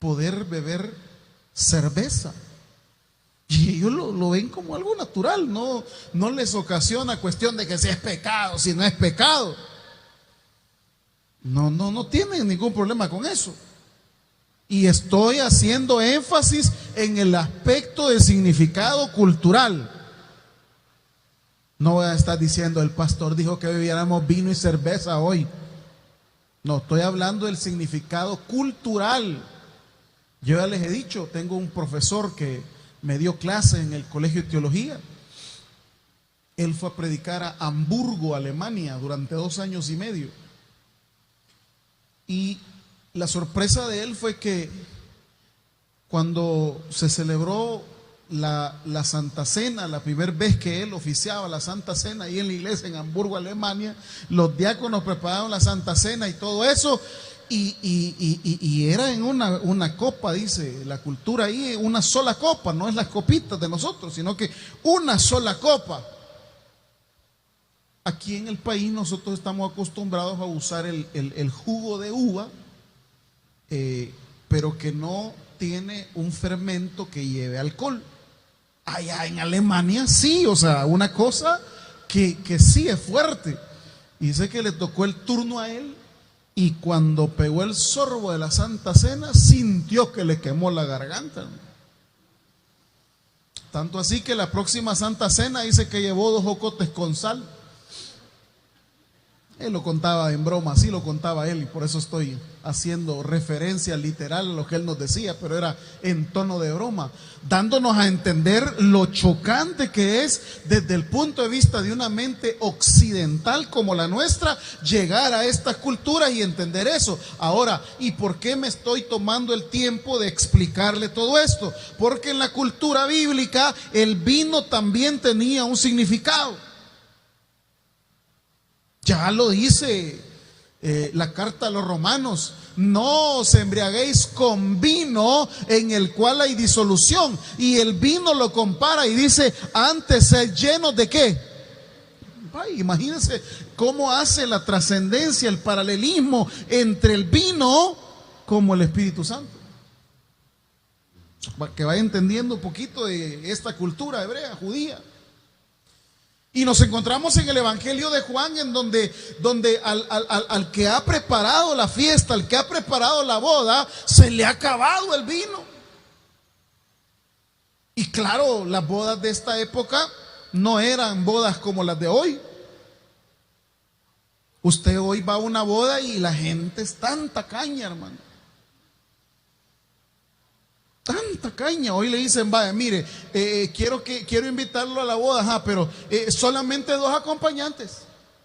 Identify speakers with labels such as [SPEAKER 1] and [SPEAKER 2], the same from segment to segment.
[SPEAKER 1] poder beber cerveza. Y ellos lo ven como algo natural, no les ocasiona cuestión de que si es pecado, si no es pecado. No tienen ningún problema con eso. Y estoy haciendo énfasis en el aspecto de significado cultural. No voy a estar diciendo el pastor dijo que bebiéramos vino y cerveza hoy. No, estoy hablando del significado cultural. Yo ya les he dicho, tengo un profesor que me dio clase en el colegio de teología. Él fue a predicar a Hamburgo, Alemania, durante 2 años y medio. Y la sorpresa de él fue que cuando se celebró la Santa Cena, la primera vez que él oficiaba la Santa Cena ahí en la iglesia en Hamburgo, Alemania, los diáconos prepararon la Santa Cena y todo eso, y era en una copa, dice la cultura ahí, una sola copa, no es las copitas de nosotros, sino que una sola copa. Aquí en el país nosotros estamos acostumbrados a usar el jugo de uva, pero que no tiene un fermento que lleve alcohol. Allá en Alemania sí, o sea, una cosa que sí es fuerte. Y dice que le tocó el turno a él, y cuando pegó el sorbo de la Santa Cena, sintió que le quemó la garganta. Tanto así que la próxima Santa Cena dice que llevó 2 jocotes con sal. Él lo contaba en broma, así lo contaba él, y por eso estoy haciendo referencia literal a lo que él nos decía, pero era en tono de broma, dándonos a entender lo chocante que es desde el punto de vista de una mente occidental como la nuestra, llegar a estas culturas y entender eso. Ahora, ¿y por qué me estoy tomando el tiempo de explicarle todo esto? Porque en la cultura bíblica el vino también tenía un significado. Ya lo dice la carta a los romanos: no os embriaguéis con vino en el cual hay disolución. Y el vino lo compara y dice: antes sed llenos de ¿qué? Ay, imagínense cómo hace la trascendencia, el paralelismo entre el vino como el Espíritu Santo. Para que vaya entendiendo un poquito de esta cultura hebrea, judía. Y nos encontramos en el Evangelio de Juan, en donde al que ha preparado la fiesta, al que ha preparado la boda, se le ha acabado el vino. Y claro, las bodas de esta época no eran bodas como las de hoy. Usted hoy va a una boda y la gente es tanta caña, hermano. Tanta caña. Hoy le dicen: vaya, mire, quiero invitarlo a la boda, pero solamente 2 acompañantes.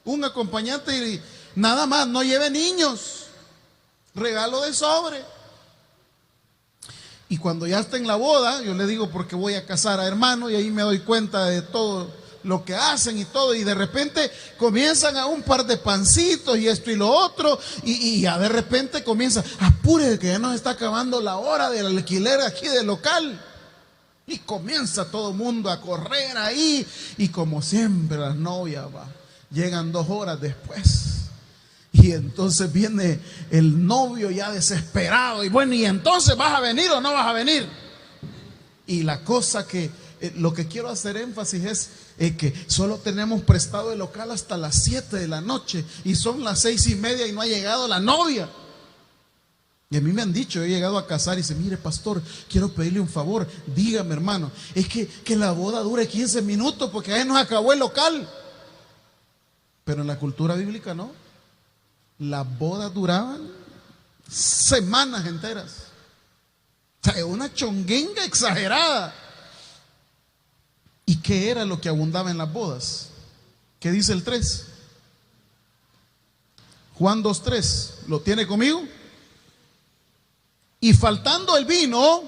[SPEAKER 1] Un acompañante y nada más, no lleve niños. Regalo de sobre. Y cuando ya está en la boda, yo le digo, porque voy a casar a hermano, y ahí me doy cuenta de todo lo que hacen y todo, y de repente comienzan a un par de pancitos y esto y lo otro, y ya de repente comienza: apure que ya nos está acabando la hora del alquiler aquí del local. Y comienza todo el mundo a correr ahí, y como siempre las novias llegan 2 horas después. Y entonces viene el novio ya desesperado, y bueno, ¿y entonces vas a venir o no vas a venir? Y la cosa que lo que quiero hacer énfasis es que solo tenemos prestado el local hasta las 7 de la noche, y son las 6:30 y no ha llegado la novia. Y a mí me han dicho, he llegado a casar y dice: mire, pastor, quiero pedirle un favor. Dígame, hermano, es que la boda dure 15 minutos porque ahí nos acabó el local. Pero en la cultura bíblica no. Las bodas duraban semanas enteras. O sea, una chonguenga exagerada. ¿Y qué era lo que abundaba en las bodas? ¿Qué dice el 3? Juan 2:3. ¿Lo tiene conmigo? Y faltando el vino,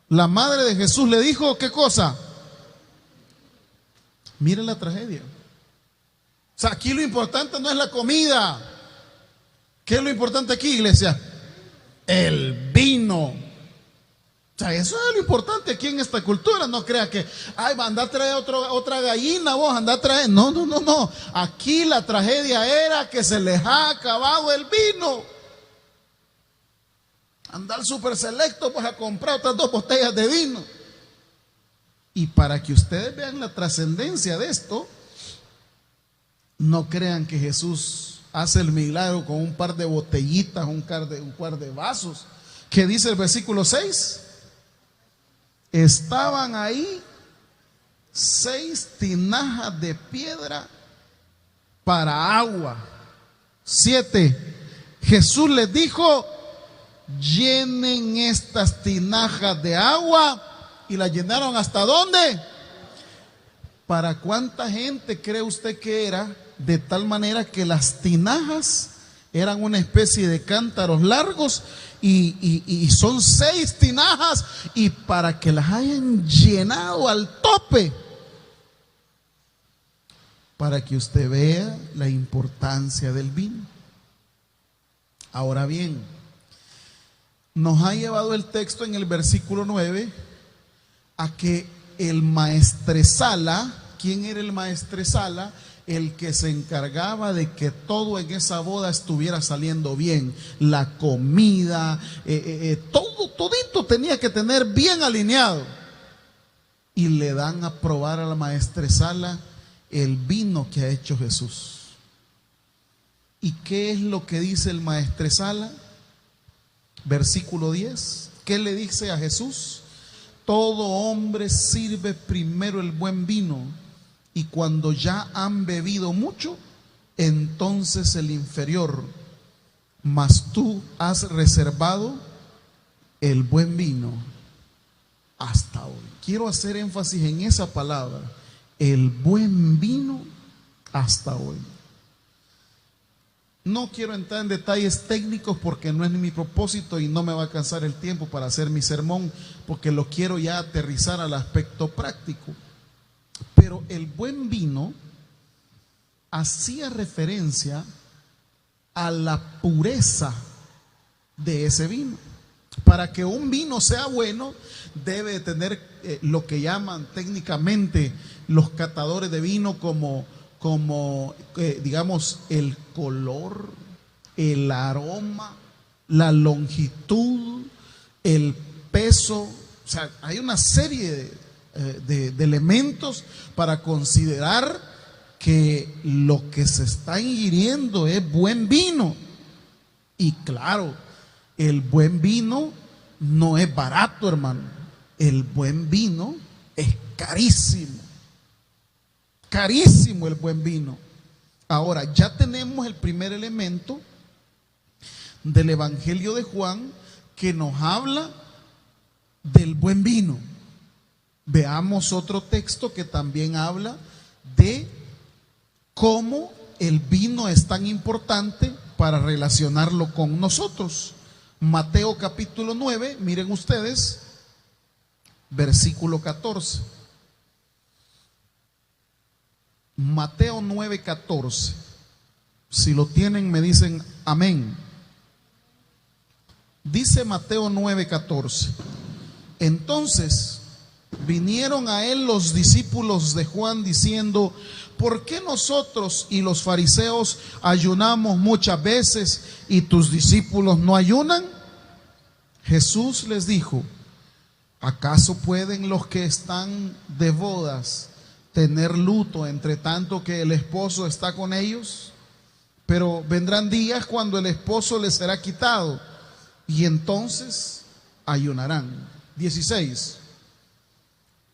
[SPEAKER 1] la madre de Jesús le dijo: ¿qué cosa? Miren la tragedia. O sea, aquí lo importante no es la comida. ¿Qué es lo importante aquí, iglesia? El vino. O sea, eso es lo importante aquí en esta cultura. No crea que, ay, va a andar a traer otra gallina, vos, anda a traer. No. Aquí la tragedia era que se les ha acabado el vino. Anda al Super Selecto pues a comprar otras 2 botellas de vino. Y para que ustedes vean la trascendencia de esto, no crean que Jesús hace el milagro con un par de botellitas, un par de vasos. ¿Qué dice el versículo 6? Estaban ahí 6 tinajas de piedra para agua. 7. Jesús les dijo: llenen estas tinajas de agua. Y las llenaron ¿hasta dónde? ¿Para cuánta gente cree usted que era? De tal manera que las tinajas eran una especie de cántaros largos y son 6 tinajas, y para que las hayan llenado al tope, para que usted vea la importancia del vino. Ahora bien, nos ha llevado el texto en el versículo 9 a que el maestresala, ¿quién era el maestresala? El que se encargaba de que todo en esa boda estuviera saliendo bien, la comida, todito tenía que tener bien alineado. Y le dan a probar a la maestresala el vino que ha hecho Jesús. ¿Y qué es lo que dice el maestresala? Versículo 10. ¿Qué le dice a Jesús? Todo hombre sirve primero el buen vino, y cuando ya han bebido mucho, entonces el inferior. Mas tú has reservado el buen vino hasta hoy. Quiero hacer énfasis en esa palabra, el buen vino hasta hoy. No quiero entrar en detalles técnicos porque no es mi propósito y no me va a alcanzar el tiempo para hacer mi sermón, porque lo quiero ya aterrizar al aspecto práctico. Pero el buen vino hacía referencia a la pureza de ese vino. Para que un vino sea bueno, debe tener lo que llaman técnicamente los catadores de vino como digamos, el color, el aroma, la longitud, el peso. O sea, hay una serie de elementos para considerar que lo que se está ingiriendo es buen vino. Y claro, el buen vino no es barato, hermano. El buen vino es carísimo. Carísimo el buen vino. Ahora, ya tenemos el primer elemento del Evangelio de Juan que nos habla del buen vino. Veamos otro texto que también habla de cómo el vino es tan importante para relacionarlo con nosotros. Mateo capítulo 9, miren ustedes, versículo 14. Mateo 9:14. Si lo tienen, me dicen amén. Dice Mateo 9:14. Entonces vinieron a él los discípulos de Juan diciendo: ¿por qué nosotros y los fariseos ayunamos muchas veces y tus discípulos no ayunan? Jesús les dijo: ¿acaso pueden los que están de bodas tener luto entre tanto que el esposo está con ellos? Pero vendrán días cuando el esposo les será quitado, y entonces ayunarán. 16.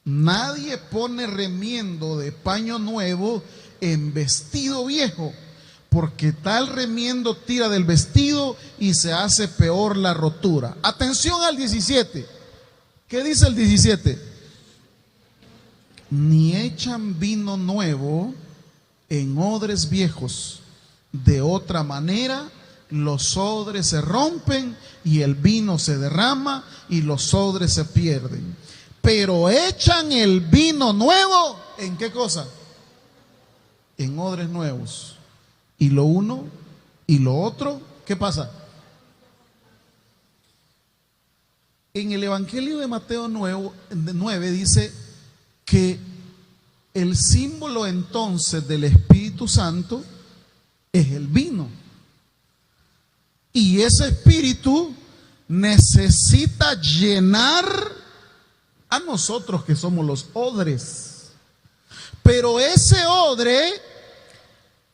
[SPEAKER 1] Nadie pone remiendo de paño nuevo en vestido viejo, porque tal remiendo tira del vestido y se hace peor la rotura. Atención al 17. ¿Qué dice el 17? Ni echan vino nuevo en odres viejos. De otra manera, los odres se rompen y el vino se derrama y los odres se pierden. Pero echan el vino nuevo, ¿en qué cosa? En odres nuevos. Y lo uno y lo otro, ¿qué pasa? En el Evangelio de Mateo 9 dice que el símbolo entonces del Espíritu Santo es el vino. Y ese Espíritu necesita llenar a nosotros que somos los odres. Pero ese odre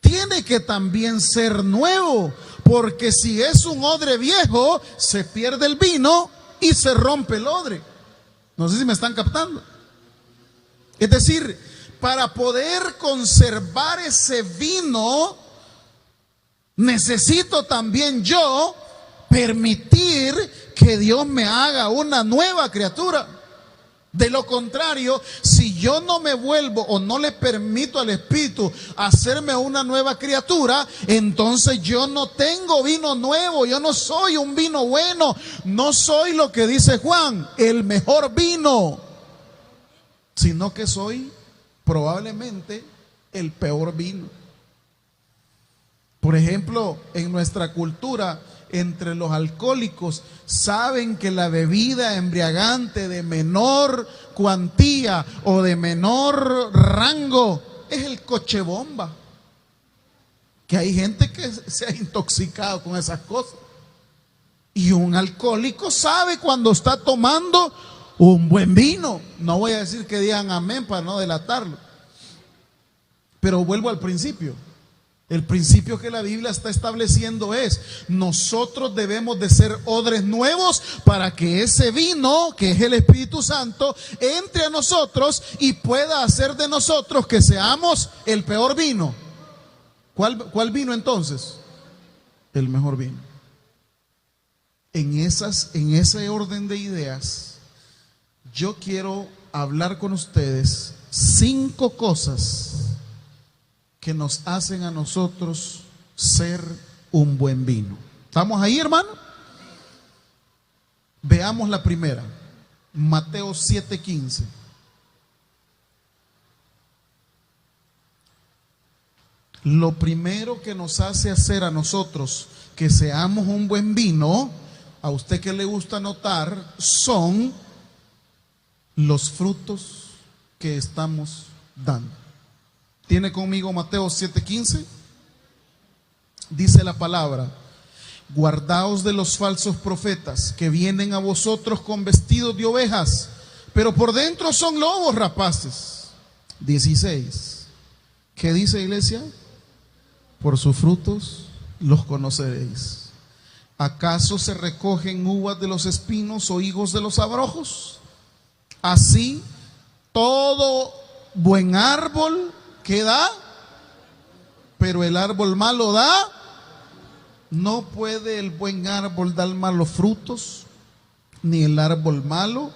[SPEAKER 1] tiene que también ser nuevo, porque si es un odre viejo, se pierde el vino y se rompe el odre. No sé si me están captando. Es decir, para poder conservar ese vino, necesito también yo permitir que Dios me haga una nueva criatura. De lo contrario, si yo no me vuelvo o no le permito al Espíritu hacerme una nueva criatura, entonces yo no tengo vino nuevo, yo no soy un vino bueno, no soy lo que dice Juan, el mejor vino, sino que soy probablemente el peor vino. Por ejemplo, en nuestra cultura, entre los alcohólicos, saben que la bebida embriagante de menor cuantía o de menor rango es el coche bomba. Que hay gente que se ha intoxicado con esas cosas. Y un alcohólico sabe cuando está tomando un buen vino. No voy a decir que digan amén para no delatarlo. Pero vuelvo al principio. El principio que la Biblia está estableciendo es: nosotros debemos de ser odres nuevos para que ese vino, que es el Espíritu Santo, entre a nosotros y pueda hacer de nosotros que seamos el peor vino. ¿Cuál vino entonces? El mejor vino. En ese orden de ideas, yo quiero hablar con ustedes 5 cosas que nos hacen a nosotros ser un buen vino. ¿Estamos ahí, hermano? Veamos la primera, Mateo 7:15. Lo primero que nos hace hacer a nosotros que seamos un buen vino, a usted que le gusta notar, son los frutos que estamos dando. ¿Tiene conmigo Mateo 7:15? Dice la palabra: guardaos de los falsos profetas que vienen a vosotros con vestidos de ovejas, pero por dentro son lobos rapaces. 16. ¿Qué dice, iglesia? Por sus frutos los conoceréis. ¿Acaso se recogen uvas de los espinos o higos de los abrojos? Así, todo buen árbol que da, pero el árbol malo da. No puede el buen árbol dar malos frutos, ni el árbol malo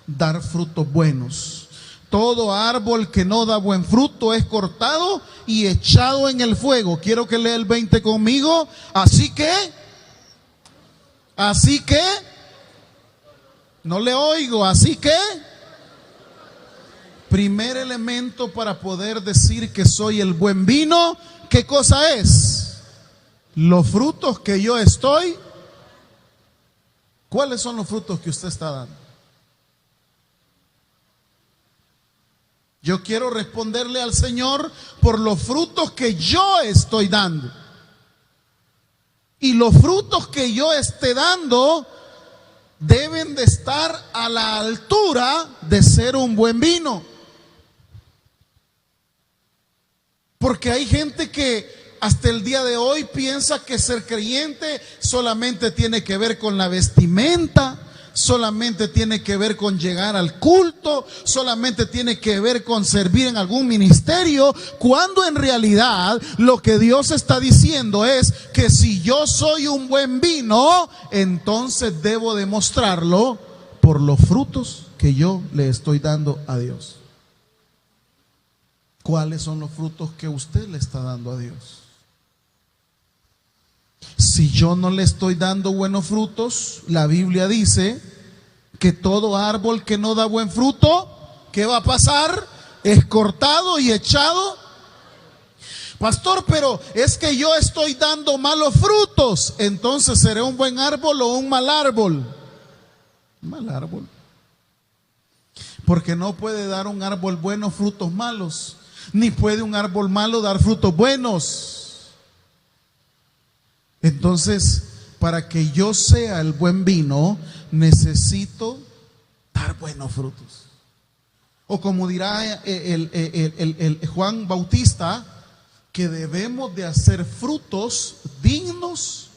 [SPEAKER 1] dar frutos buenos. Todo árbol que no da buen fruto es cortado y echado en el fuego. Quiero que lea el 20 conmigo. Así que, no le oigo, así que, primer elemento para poder decir que soy el buen vino, ¿qué cosa es? Los frutos que yo estoy. ¿Cuáles son los frutos que usted está dando? Yo quiero responderle al Señor por los frutos que yo estoy dando. Y los frutos que yo esté dando deben de estar a la altura de ser un buen vino. Porque hay gente que hasta el día de hoy piensa que ser creyente solamente tiene que ver con la vestimenta, solamente tiene que ver con llegar al culto, solamente tiene que ver con servir en algún ministerio, cuando en realidad lo que Dios está diciendo es que si yo soy un buen vino, entonces debo demostrarlo por los frutos que yo le estoy dando a Dios. ¿Cuáles son los frutos que usted le está dando a Dios? Si yo no le estoy dando buenos frutos, la Biblia dice que todo árbol que no da buen fruto, ¿qué va a pasar? Es cortado y echado. Pastor, pero es que yo estoy dando malos frutos. Entonces, ¿seré un buen árbol o un mal árbol? Un mal árbol. Porque no puede dar un árbol bueno frutos malos, ni puede un árbol malo dar frutos buenos. Entonces, para que yo sea el buen vino, necesito dar buenos frutos. O como dirá el Juan Bautista, que debemos de hacer frutos dignos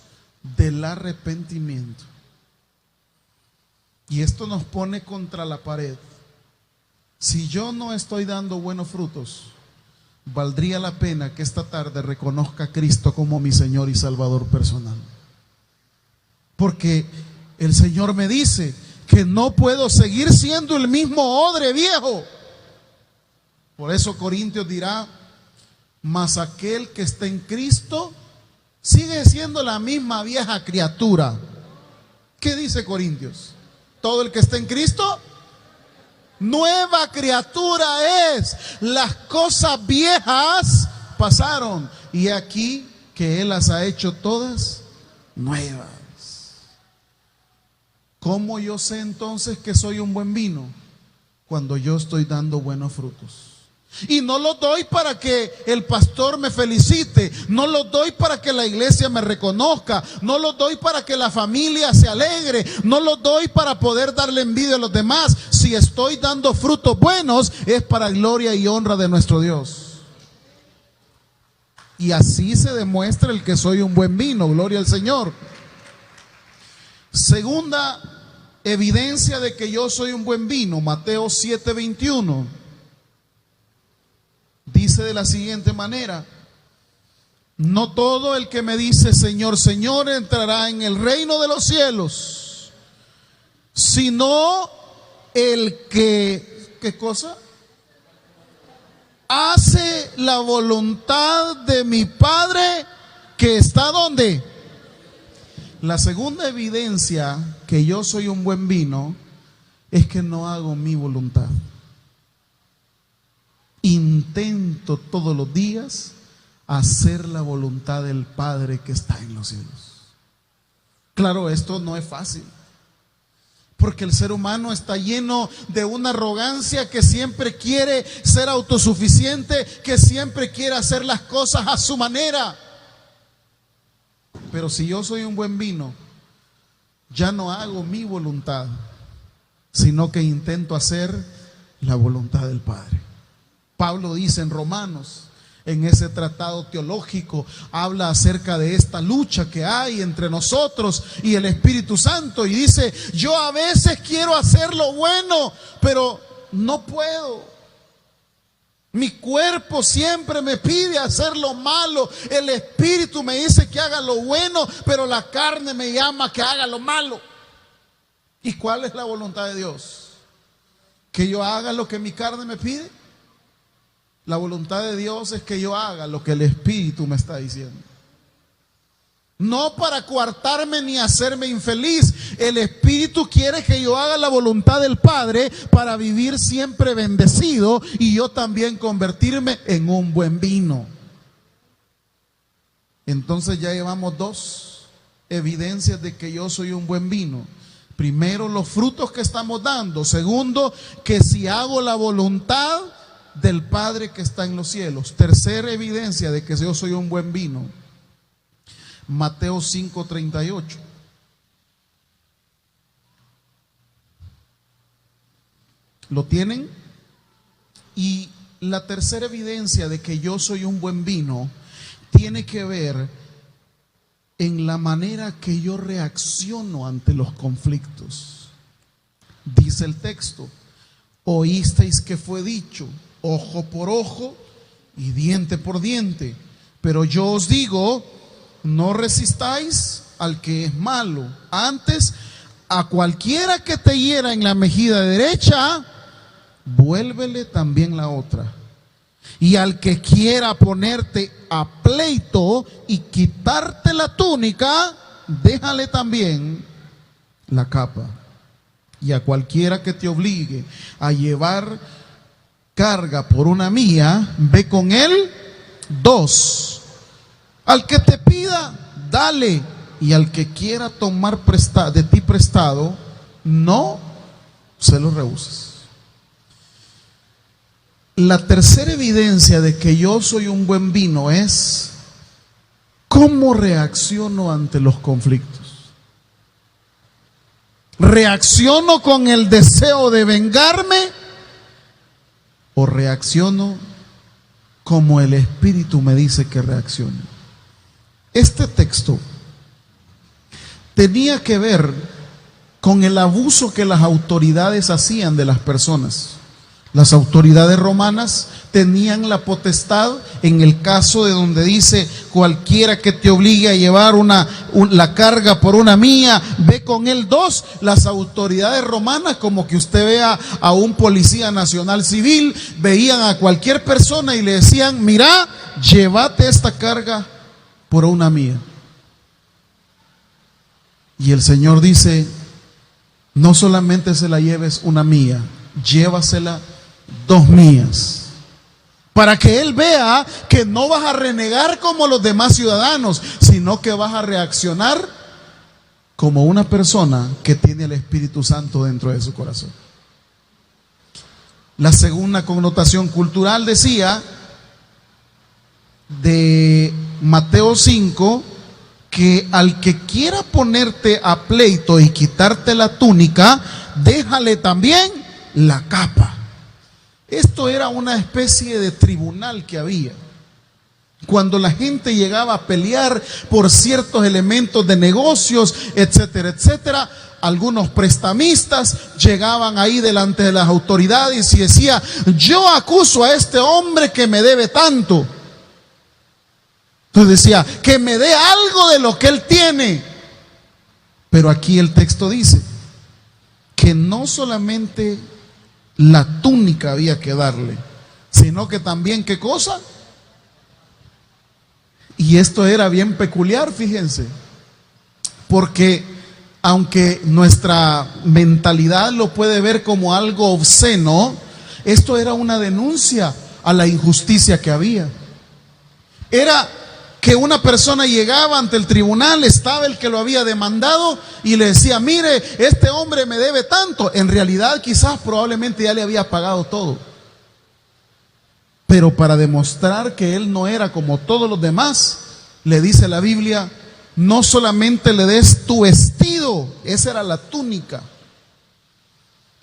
[SPEAKER 1] del arrepentimiento. Y esto nos pone contra la pared. Si yo no estoy dando buenos frutos, valdría la pena que esta tarde reconozca a Cristo como mi Señor y Salvador personal. Porque el Señor me dice que no puedo seguir siendo el mismo odre viejo. Por eso Corintios dirá: mas aquel que está en Cristo sigue siendo la misma vieja criatura. ¿Qué dice Corintios? Todo el que está en Cristo, nueva criatura es. Las cosas viejas pasaron y aquí que Él las ha hecho todas nuevas. ¿Cómo yo sé entonces que soy un buen vino? Cuando yo estoy dando buenos frutos. Y no los doy para que el pastor me felicite, no los doy para que la iglesia me reconozca, no los doy para que la familia se alegre, no los doy para poder darle envidia a los demás. Si estoy dando frutos buenos, es para gloria y honra de nuestro Dios. Y así se demuestra el que soy un buen vino, gloria al Señor. Segunda evidencia de que yo soy un buen vino, Mateo 7:21. Dice de la siguiente manera: no todo el que me dice Señor, Señor entrará en el reino de los cielos, sino el que, ¿qué cosa? Hace la voluntad de mi Padre que está ¿dónde? La segunda evidencia que yo soy un buen vino es que no hago mi voluntad. Intento todos los días hacer la voluntad del Padre que está en los cielos. Claro, esto no es fácil, porque el ser humano está lleno de una arrogancia que siempre quiere ser autosuficiente, que siempre quiere hacer las cosas a su manera. Pero si yo soy un buen vino, ya no hago mi voluntad, sino que intento hacer la voluntad del Padre. Pablo dice en Romanos, en ese tratado teológico, habla acerca de esta lucha que hay entre nosotros y el Espíritu Santo, y dice: yo a veces quiero hacer lo bueno, pero no puedo. Mi cuerpo siempre me pide hacer lo malo. El Espíritu me dice que haga lo bueno, pero la carne me llama que haga lo malo. ¿Y cuál es la voluntad de Dios? ¿Que yo haga lo que mi carne me pide? La voluntad de Dios es que yo haga lo que el Espíritu me está diciendo. No para coartarme ni hacerme infeliz. El Espíritu quiere que yo haga la voluntad del Padre para vivir siempre bendecido y yo también convertirme en un buen vino. Entonces ya llevamos dos evidencias de que yo soy un buen vino. Primero, los frutos que estamos dando. Segundo, que si hago la voluntad del Padre que está en los cielos. Tercera evidencia de que yo soy un buen vino, Mateo 5:38. ¿Lo tienen? Y la tercera evidencia de que yo soy un buen vino tiene que ver en la manera que yo reacciono ante los conflictos. Dice el texto: oísteis que fue dicho, ojo por ojo y diente por diente. Pero yo os digo, no resistáis al que es malo. Antes, a cualquiera que te hiera en la mejilla derecha, vuélvele también la otra. Y al que quiera ponerte a pleito y quitarte la túnica, déjale también la capa. Y a cualquiera que te obligue a llevar carga por una mía, ve con él dos. Al que te pida, dale. Y al que quiera tomar de ti prestado, no se lo rehuses. La tercera evidencia de que yo soy un buen vino es cómo reacciono ante los conflictos. ¿Reacciono con el deseo de vengarme o reacciono como el Espíritu me dice que reaccione? Este texto tenía que ver con el abuso que las autoridades hacían de las personas. Las autoridades romanas tenían la potestad, en el caso de donde dice cualquiera que te obligue a llevar la carga por una mía, ve con él dos. Las autoridades romanas, como que usted vea a un policía nacional civil, veían a cualquier persona y le decían: mira, llévate esta carga por una mía. Y el Señor dice: no solamente se la lleves una mía, llévasela 2 mías, para que él vea que no vas a renegar como los demás ciudadanos, sino que vas a reaccionar como una persona que tiene el Espíritu Santo dentro de su corazón. La segunda connotación cultural decía de Mateo 5, que al que quiera ponerte a pleito y quitarte la túnica, déjale también la capa. Esto era una especie de tribunal que había. Cuando la gente llegaba a pelear por ciertos elementos de negocios, etcétera, etcétera, algunos prestamistas llegaban ahí delante de las autoridades y decía: yo acuso a este hombre que me debe tanto. Entonces decía: que me dé algo de lo que él tiene. Pero aquí el texto dice que no solamente la túnica había que darle, sino que también, ¿qué cosa? Y esto era bien peculiar, fíjense, porque aunque nuestra mentalidad lo puede ver como algo obsceno, esto era una denuncia a la injusticia que había. Era que una persona llegaba ante el tribunal, estaba el que lo había demandado y le decía: mire, este hombre me debe tanto. En realidad quizás probablemente ya le había pagado todo, pero para demostrar que él no era como todos los demás, le dice la Biblia: no solamente le des tu vestido, esa era la túnica.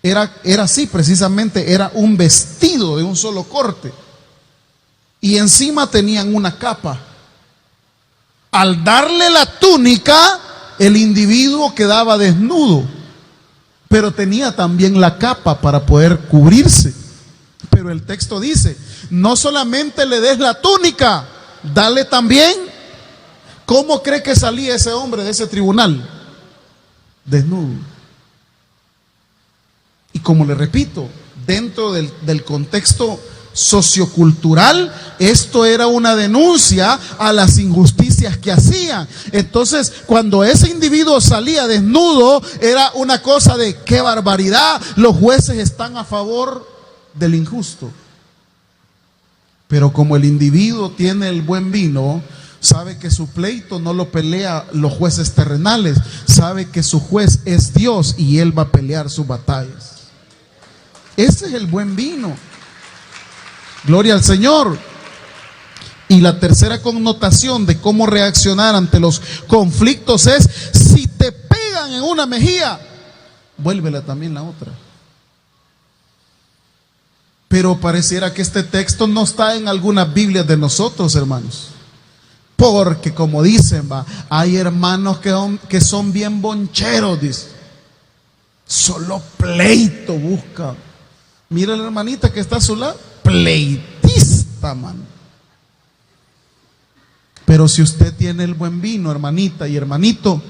[SPEAKER 1] Era así, precisamente, era un vestido de un solo corte, y encima tenían una capa. Al darle la túnica, el individuo quedaba desnudo, pero tenía también la capa para poder cubrirse. Pero el texto dice: no solamente le des la túnica, dale también. ¿Cómo cree que salía ese hombre de ese tribunal? Desnudo. Y como le repito, dentro del contexto sociocultural, esto era una denuncia a las injusticias que hacían. Entonces, cuando ese individuo salía desnudo, era una cosa de: qué barbaridad, los jueces están a favor del injusto. Pero como el individuo tiene el buen vino, sabe que su pleito no lo pelea los jueces terrenales, sabe que su juez es Dios y él va a pelear sus batallas. Ese es el buen vino. Gloria al Señor. Y la tercera connotación de cómo reaccionar ante los conflictos es: si te pegan en una mejilla, vuélvela también la otra. Pero pareciera que este texto no está en algunas Biblias de nosotros, hermanos, porque como dicen, hay hermanos que son bien boncheros, dice, solo pleito busca. Mira la hermanita que está a su lado, pleitista, mano. Pero si usted tiene el buen vino, hermanita y hermanito,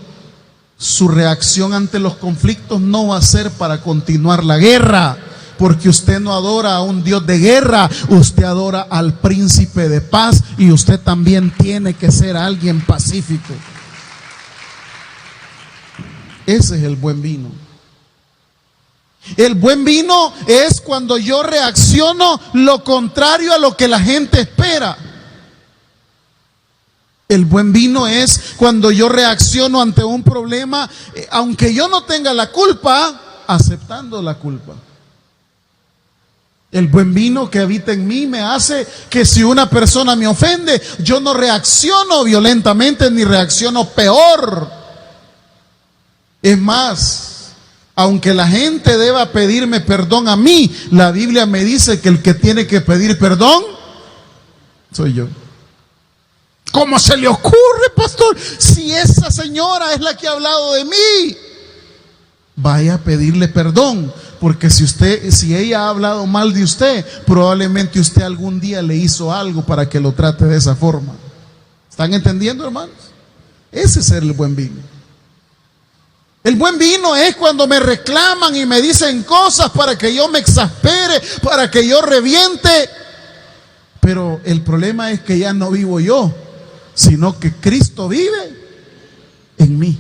[SPEAKER 1] su reacción ante los conflictos no va a ser para continuar la guerra, porque usted no adora a un Dios de guerra, usted adora al príncipe de paz, y usted también tiene que ser alguien pacífico. Ese es el buen vino. El buen vino es cuando yo reacciono lo contrario a lo que la gente espera. El buen vino es cuando yo reacciono ante un problema, aunque yo no tenga la culpa, aceptando la culpa. El buen vino que habita en mí me hace que si una persona me ofende, yo no reacciono violentamente ni reacciono peor. Es más, Aunque la gente deba pedirme perdón a mí, la Biblia me dice que el que tiene que pedir perdón soy yo. ¿Cómo se le ocurre, pastor? Si esa señora es la que ha hablado de mí, vaya a pedirle perdón, porque si ella ha hablado mal de usted, probablemente usted algún día le hizo algo para que lo trate de esa forma. ¿Están entendiendo, hermanos? Ese es el buen vino. El buen vino es cuando me reclaman y me dicen cosas para que yo me exaspere, para que yo reviente. Pero el problema es que ya no vivo yo, sino que Cristo vive en mí.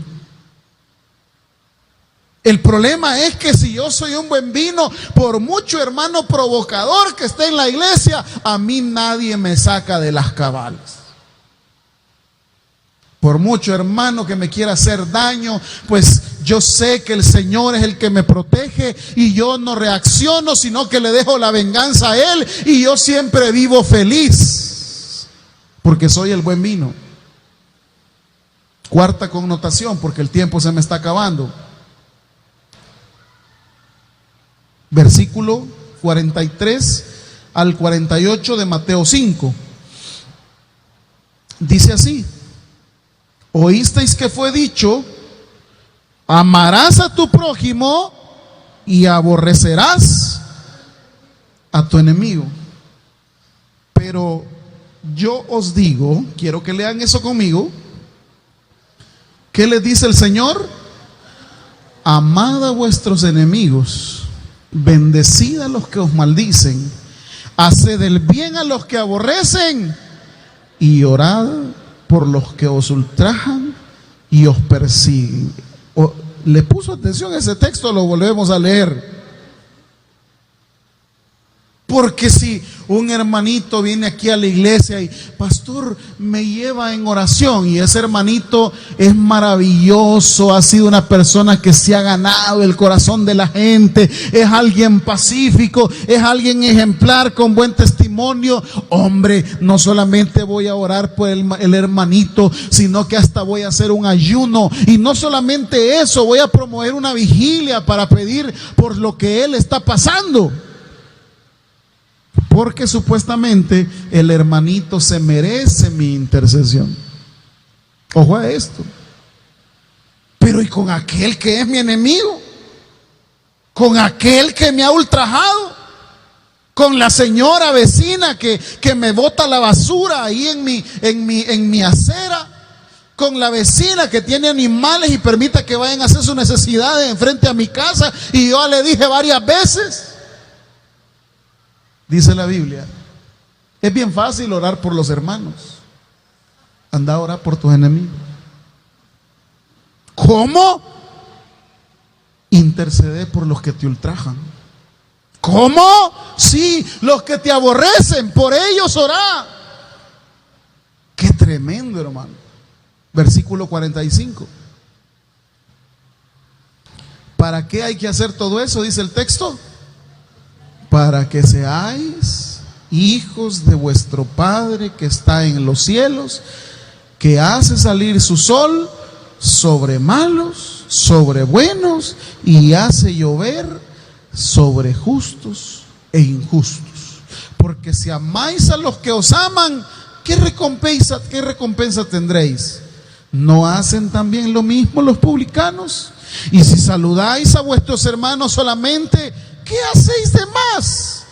[SPEAKER 1] El problema es que si yo soy un buen vino, por mucho hermano provocador que esté en la iglesia, a mí nadie me saca de las cabales. Por mucho hermano que me quiera hacer daño, pues yo sé que el Señor es el que me protege y yo no reacciono, sino que le dejo la venganza a Él y yo siempre vivo feliz, porque soy el buen vino. Cuarta connotación, porque el tiempo se me está acabando. Versículo 43 al 48 de Mateo 5. Dice así: oísteis que fue dicho, amarás a tu prójimo y aborrecerás a tu enemigo. Pero yo os digo, quiero que lean eso conmigo, ¿qué les dice el Señor? Amad a vuestros enemigos, bendecid a los que os maldicen, haced el bien a los que aborrecen y orad por los que os ultrajan y os persiguen. ¿Le puso atención a ese texto? Lo volvemos a leer. Porque si un hermanito viene aquí a la iglesia y pastor me lleva en oración, y ese hermanito es maravilloso, ha sido una persona que se ha ganado el corazón de la gente, es alguien pacífico, es alguien ejemplar con buen testimonio, hombre, no solamente voy a orar por el hermanito, sino que hasta voy a hacer un ayuno, y no solamente eso, voy a promover una vigilia para pedir por lo que él está pasando. Porque supuestamente el hermanito se merece mi intercesión. Ojo a esto. Pero ¿y con aquel que es mi enemigo? ¿Con aquel que me ha ultrajado? ¿Con la señora vecina que me bota la basura ahí en mi acera? ¿Con la vecina que tiene animales y permite que vayan a hacer sus necesidades enfrente a mi casa y yo le dije varias veces? Dice la Biblia, es bien fácil orar por los hermanos. Anda a orar por tus enemigos. ¿Cómo? Intercede por los que te ultrajan. ¿Cómo? Sí, los que te aborrecen, por ellos orá. Qué tremendo, hermano. Versículo 45. ¿Para qué hay que hacer todo eso? Dice el texto. Para que seáis hijos de vuestro Padre que está en los cielos, que hace salir su sol sobre malos, sobre buenos, y hace llover sobre justos e injustos. Porque si amáis a los que os aman, ¿qué recompensa tendréis? ¿No hacen también lo mismo los publicanos? Y si saludáis a vuestros hermanos solamente, ¿qué hacéis de más?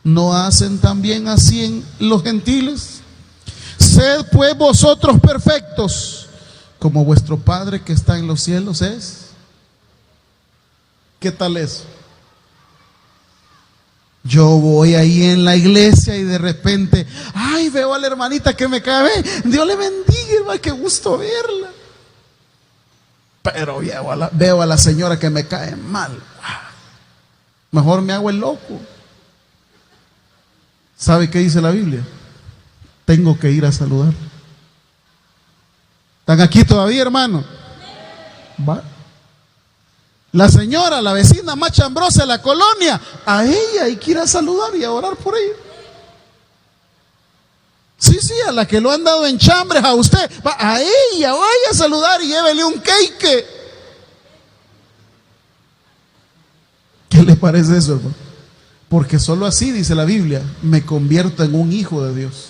[SPEAKER 1] ¿No hacen también así en los gentiles? Sed pues vosotros perfectos, como vuestro Padre que está en los cielos es. ¿Qué tal eso? Yo voy ahí en la iglesia y de repente, ay, veo a la hermanita que me cae bien, Dios le bendiga, hermano, qué gusto verla. Pero veo a la señora que me cae mal. Mejor me hago el loco. ¿Sabe qué dice la Biblia? Tengo que ir a saludar. ¿Están aquí todavía, hermano? Va. La señora, la vecina más chambrosa de la colonia, a ella hay que ir a saludar y a orar por ella. Sí, a la que lo han dado en chambres a usted, a ella vaya a saludar y llévele un cake. ¿Qué le parece eso, hermano? Porque solo así, dice la Biblia, me convierto en un hijo de Dios.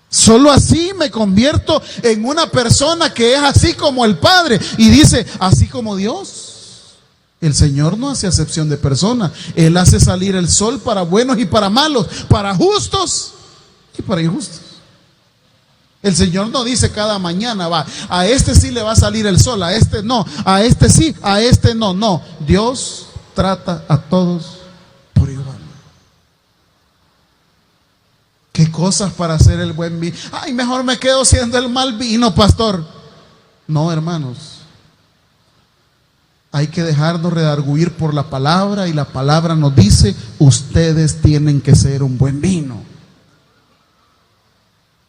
[SPEAKER 1] Solo así me convierto en una persona que es así como el Padre. Y dice, así como Dios. El Señor no hace acepción de personas. Él hace salir el sol para buenos y para malos, para justos y para injustos. El Señor no dice cada mañana, va, a este sí le va a salir el sol, a este no, a este sí, a este no. No, Dios trata a todos por igual. ¿Qué cosas para hacer el buen vino? Ay, mejor me quedo siendo el mal vino, pastor. No, hermanos. Hay que dejarnos redarguir por la palabra, y la palabra nos dice, ustedes tienen que ser un buen vino.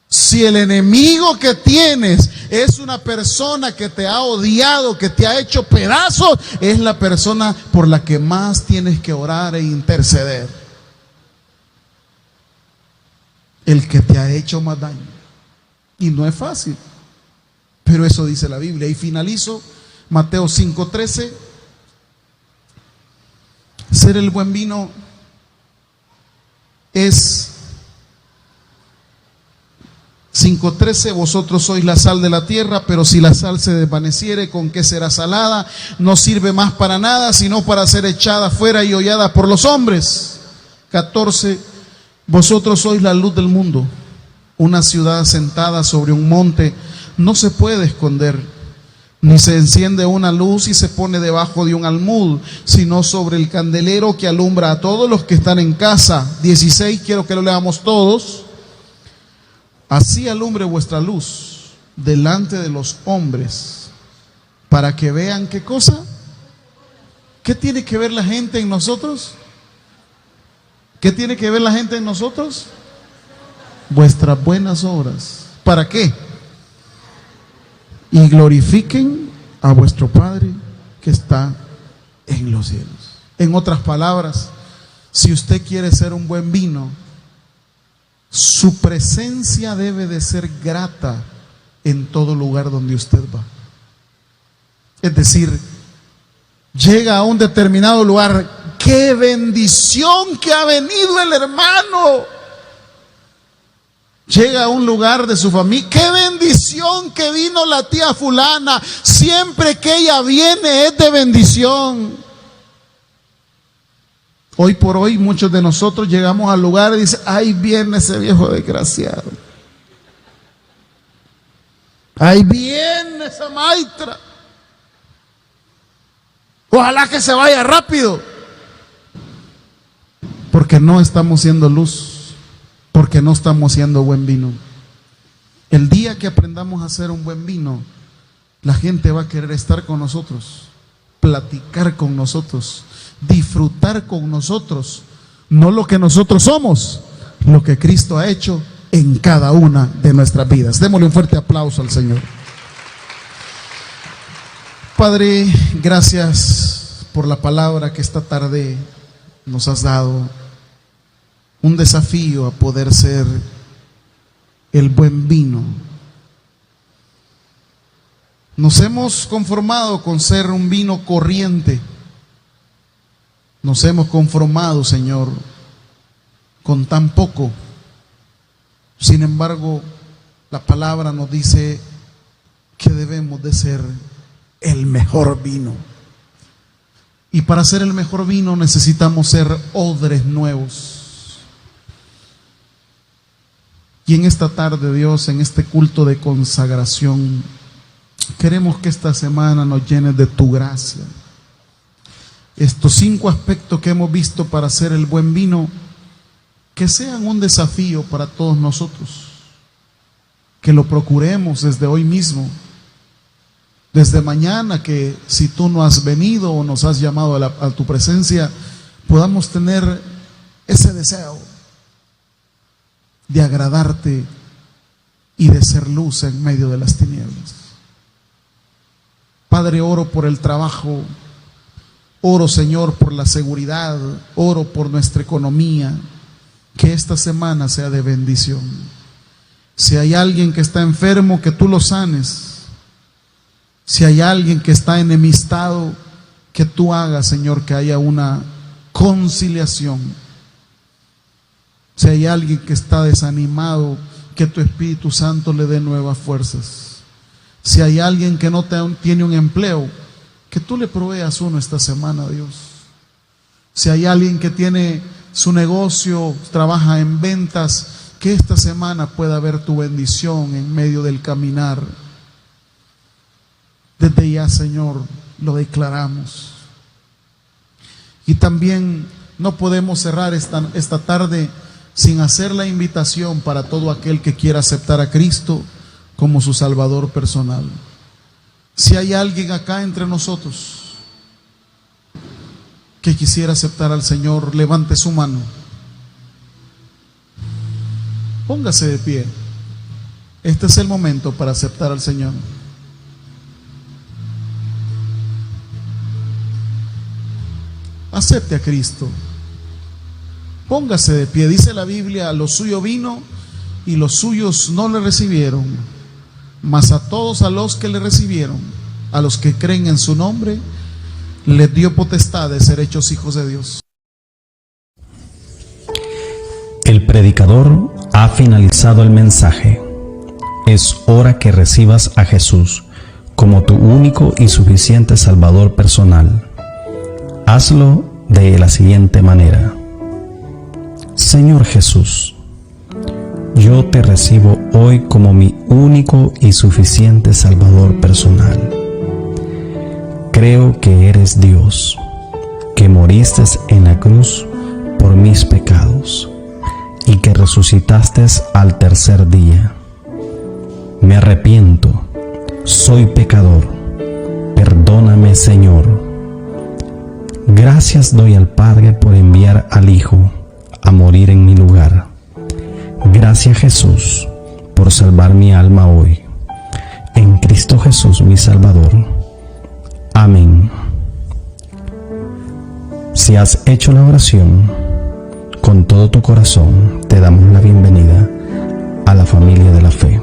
[SPEAKER 1] Si el enemigo que tienes es una persona que te ha odiado, que te ha hecho pedazos, es la persona por la que más tienes que orar e interceder. El que te ha hecho más daño. Y no es fácil, pero eso dice la Biblia. Y finalizo, Mateo 5:13. Ser el buen vino es 5:13, vosotros sois la sal de la tierra, pero si la sal se desvaneciere, ¿con qué será salada? No sirve más para nada, sino para ser echada fuera y hollada por los hombres. 14, vosotros sois la luz del mundo. Una ciudad asentada sobre un monte no se puede esconder, ni se enciende una luz y se pone debajo de un almud, sino sobre el candelero que alumbra a todos los que están en casa. 16, quiero que lo leamos todos. Así alumbre vuestra luz delante de los hombres, para que vean ¿qué cosa? ¿Qué tiene que ver la gente en nosotros? ¿Qué tiene que ver la gente en nosotros? Vuestras buenas obras. ¿Para qué? Y glorifiquen a vuestro Padre que está en los cielos. En otras palabras, si usted quiere ser un buen vino, su presencia debe de ser grata en todo lugar donde usted va. Es decir, llega a un determinado lugar, ¡qué bendición que ha venido el hermano! Llega a un lugar de su familia, ¡qué bendición que vino la tía fulana! Siempre que ella viene es de bendición. Hoy por hoy muchos de nosotros llegamos al lugar y dicen, ahí viene ese viejo desgraciado. Ahí viene esa maitra. Ojalá que se vaya rápido. Porque no estamos siendo luz, porque no estamos siendo buen vino. El día que aprendamos a hacer un buen vino, la gente va a querer estar con nosotros, platicar con nosotros, disfrutar con nosotros, no lo que nosotros somos, lo que Cristo ha hecho en cada una de nuestras vidas. Démosle un fuerte aplauso al Señor. Padre, gracias por la palabra que esta tarde nos has dado, un desafío a poder ser el buen vino. Nos hemos conformado con ser un vino corriente. Nos hemos conformado, Señor, con tan poco. Sin embargo, la palabra nos dice que debemos de ser el mejor vino. Y para ser el mejor vino necesitamos ser odres nuevos. Y en esta tarde, Dios, en este culto de consagración, queremos que esta semana nos llenes de tu gracia. Estos 5 aspectos que hemos visto para hacer el buen vino, que sean un desafío para todos nosotros, que lo procuremos desde hoy mismo, desde mañana, que si tú no has venido o nos has llamado a tu presencia, podamos tener ese deseo de agradarte y de ser luz en medio de las tinieblas. Padre, oro por el trabajo. Oro, Señor, por la seguridad, oro por nuestra economía, que esta semana sea de bendición. Si hay alguien que está enfermo, que tú lo sanes. Si hay alguien que está enemistado, que tú hagas, Señor, que haya una conciliación. Si hay alguien que está desanimado, que tu Espíritu Santo le dé nuevas fuerzas. Si hay alguien que no tiene un empleo, que tú le proveas uno esta semana, Dios. Si hay alguien que tiene su negocio, trabaja en ventas, que esta semana pueda ver tu bendición en medio del caminar. Desde ya, Señor, lo declaramos. Y también no podemos cerrar esta tarde sin hacer la invitación para todo aquel que quiera aceptar a Cristo como su Salvador personal. Si hay alguien acá entre nosotros que quisiera aceptar al Señor, levante su mano. Póngase de pie. Este es el momento para aceptar al Señor. Acepte a Cristo. Póngase de pie. Dice la Biblia: a lo suyo vino y los suyos no le recibieron, mas a todos a los que le recibieron, a los que creen en su nombre, les dio potestad de ser hechos hijos de Dios.
[SPEAKER 2] El predicador ha finalizado el mensaje. Es hora que recibas a Jesús como tu único y suficiente Salvador personal. Hazlo de la siguiente manera: Señor Jesús, yo te recibo hoy como mi único y suficiente Salvador personal. Creo que eres Dios, que moriste en la cruz por mis pecados y que resucitaste al tercer día. Me arrepiento, soy pecador, perdóname, Señor. Gracias doy al Padre por enviar al Hijo a morir en mi lugar. Gracias, Jesús, por salvar mi alma hoy. En Cristo Jesús, mi Salvador. Amén. Si has hecho la oración con todo tu corazón, te damos la bienvenida a la familia de la fe.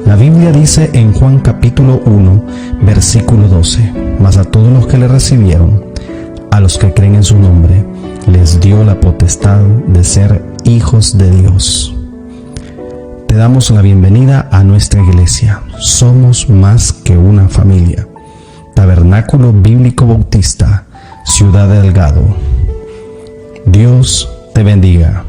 [SPEAKER 2] La Biblia dice en Juan capítulo 1, versículo 12: mas a todos los que le recibieron, a los que creen en su nombre, les dio la potestad de ser hijos de Dios. Te damos la bienvenida a nuestra iglesia. Somos más que una familia. Tabernáculo Bíblico Bautista, Ciudad Delgado. Dios te bendiga.